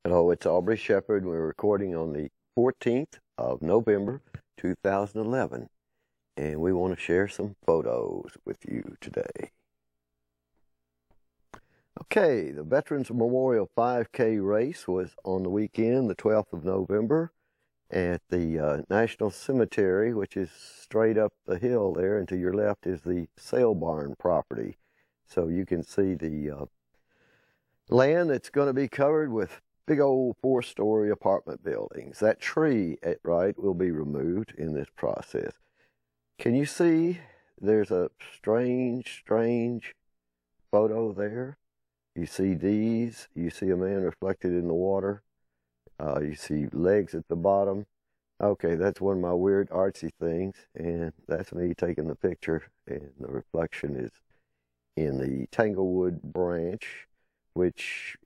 Hello, it's Aubrey Shepard. We're recording on the 14th of November, 2011, and we want to share some photos with you today. Okay, the Veterans Memorial 5K race was on the weekend, the 12th of November, at the National Cemetery, which is straight up the hill there, and to your left is the sale barn property. So you can see the land that's going to be covered with big old 4-story apartment buildings. That tree at right will be removed in this process. Can you see there's a strange photo there? You see these, you see a man reflected in the water. You see legs at the bottom. Okay, that's one of my weird artsy things, and that's me taking the picture, and the reflection is in the Tanglewood branch, which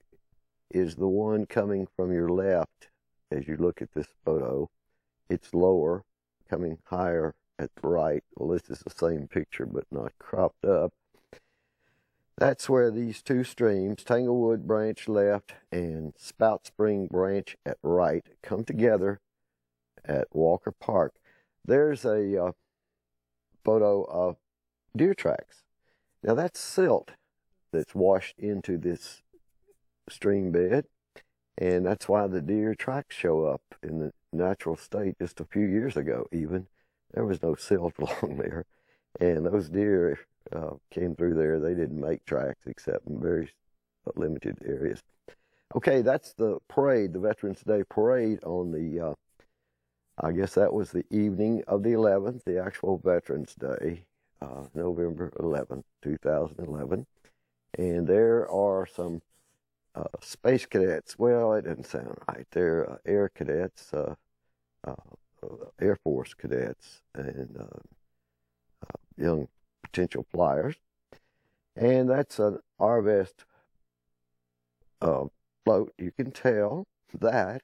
is the one coming from your left as you look at this photo. It's lower, coming higher at the right. Well, this is the same picture, but not cropped up. That's where these two streams, Tanglewood branch left and Spout Spring branch at right, come together at Walker Park. There's a photo of deer tracks. Now that's silt that's washed into this stream bed, and that's why the deer tracks show up in the natural state. Just a few years ago even, there was no silt along there, and those deer came through there. They didn't make tracks except in very limited areas. Okay, that's the parade, the Veterans Day parade on the, I guess that was the evening of the 11th, the actual Veterans Day, November 11th, 2011. And there are some space cadets. Well, it doesn't sound right. They're air cadets, Air Force cadets, and young potential flyers. And that's an Arvest float. You can tell that.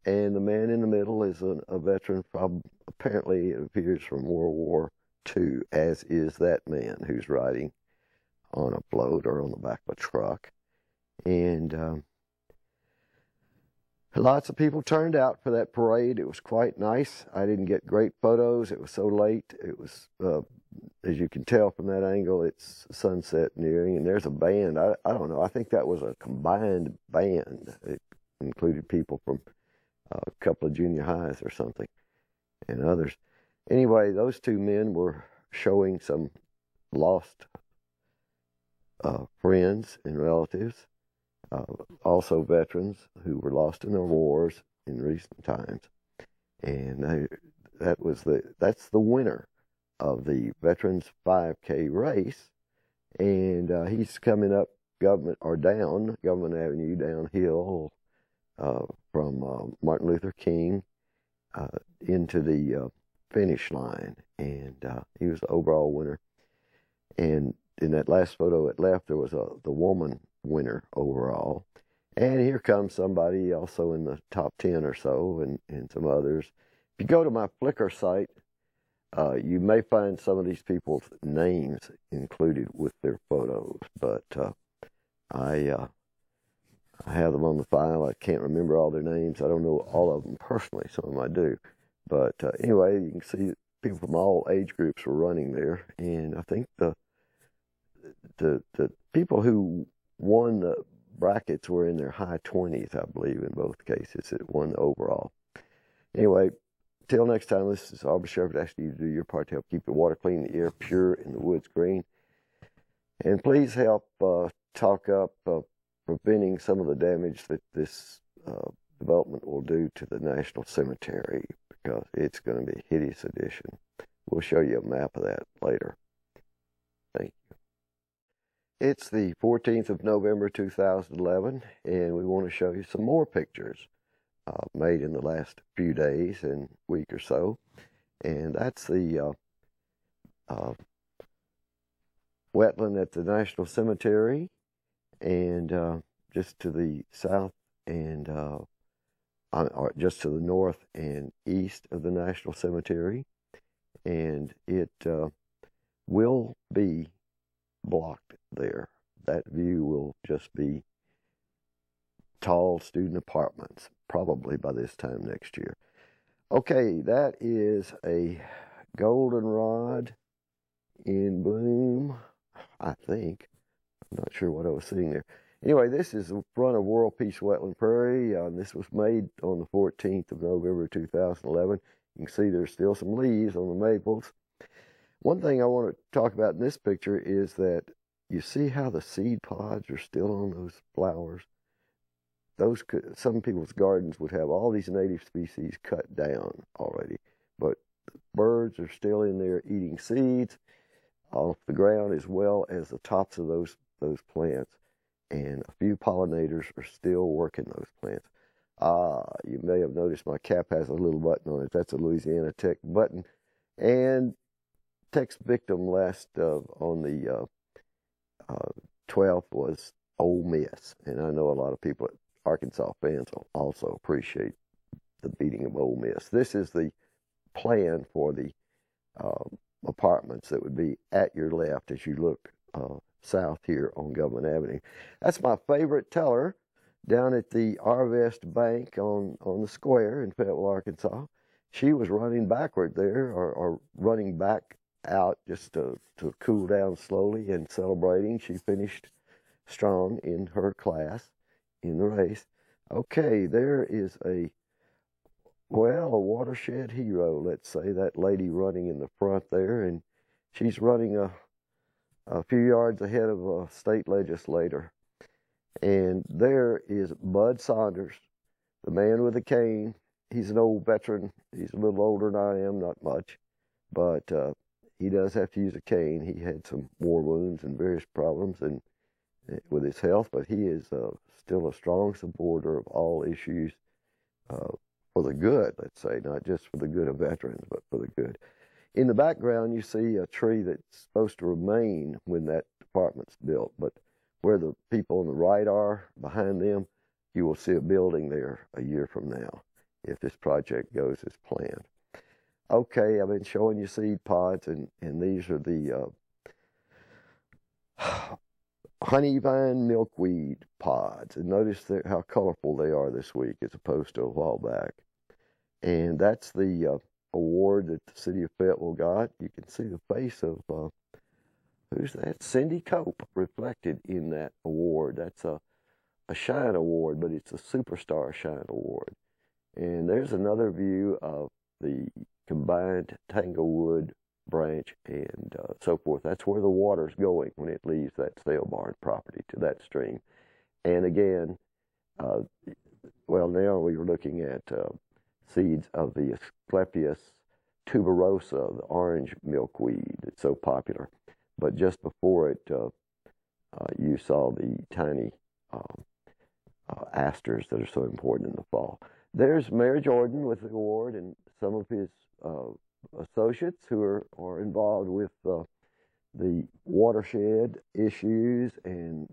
And the man in the middle is a veteran from, apparently it appears, from World War II, as is that man who's riding on a float or on the back of a truck. And lots of people turned out for that parade. It was quite nice. I didn't get great photos. It was so late. It was, as you can tell from that angle, it's sunset nearing, and there's a band. I don't know. I think that was a combined band. It included people from a couple of junior highs or something, and others. Anyway, those two men were showing some lost friends and relatives. Also veterans who were lost in the wars in recent times, and that's the winner of the Veterans 5K race, and he's coming up Government Avenue downhill from Martin Luther King into the finish line, and he was the overall winner. And in that last photo at left, there was the woman winner overall. And here comes somebody also in the top 10 or so, and some others. If you go to my Flickr site, you may find some of these people's names included with their photos, but I have them on the file. I can't remember all their names. I don't know all of them personally. Some of them I do. But anyway, you can see people from all age groups were running there, and I think the people who won the brackets were in their high 20s, I believe, in both cases. It won the overall. Anyway, till next time, this is Aubrey Shepard asking you to do your part to help keep the water clean, the air pure, and the woods green. And please help talk up preventing some of the damage that this development will do to the National Cemetery, because it's going to be a hideous addition. We'll show you a map of that later. Thank you. It's the 14th of November 2011, and we want to show you some more pictures made in the last few days and week or so. And that's the wetland at the National Cemetery, and just to the south and or just to the north and east of the National Cemetery. And it will be blocked there. That view will just be tall student apartments, probably by this time next year. Okay, that is a goldenrod in bloom, I think. I'm not sure what I was seeing there. Anyway, this is the front of World Peace Wetland Prairie. This was made on the 14th of November 2011. You can see there's still some leaves on the maples. One thing I want to talk about in this picture is that you see how the seed pods are still on those flowers. Some people's gardens would have all these native species cut down already, but birds are still in there eating seeds off the ground as well as the tops of those plants, and a few pollinators are still working those plants. You may have noticed my cap has a little button on it. That's a Louisiana Tech button, and Tech's victim on the 12th was Ole Miss, and I know a lot of people, Arkansas fans, will also appreciate the beating of Ole Miss. This is the plan for the apartments that would be at your left as you look south here on Government Avenue. That's my favorite teller down at the Arvest Bank on the square in Fayetteville, Arkansas. She was running backward there, or running back out just to cool down slowly and celebrating. She finished strong in her class in the race. Okay, there is a watershed hero, let's say, that lady running in the front there, and she's running a few yards ahead of a state legislator. And there is Bud Saunders, the man with the cane. He's an old veteran. He's a little older than I am, not much, but he does have to use a cane. He had some war wounds and various problems and with his health, but he is still a strong supporter of all issues for the good, let's say, not just for the good of veterans, but for the good. In the background, you see a tree that's supposed to remain when that department's built, but where the people on the right are, behind them, you will see a building there a year from now, if this project goes as planned. Okay, I've been showing you seed pods, and these are the honey vine milkweed pods. And notice how colorful they are this week as opposed to a while back. And that's the award that the city of Fayetteville got. You can see the face of, who's that? Cindy Cope reflected in that award. That's a Shine Award, but it's a Superstar Shine Award. And there's another view of the combined Tanglewood branch and so forth. That's where the water's going when it leaves that sale barn property to that stream. And again, well, now we were looking at seeds of the Asclepias tuberosa, the orange milkweed that's so popular. But just before it, you saw the tiny asters that are so important in the fall. There's Mayor Jordan with the award and some of his associates who are involved with the watershed issues and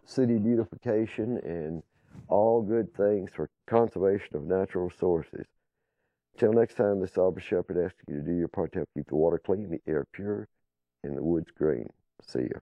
city beautification and all good things for conservation of natural resources. Till next time, this Aubrey Shepherd asks you to do your part to help keep the water clean, the air pure, and the woods green. See you.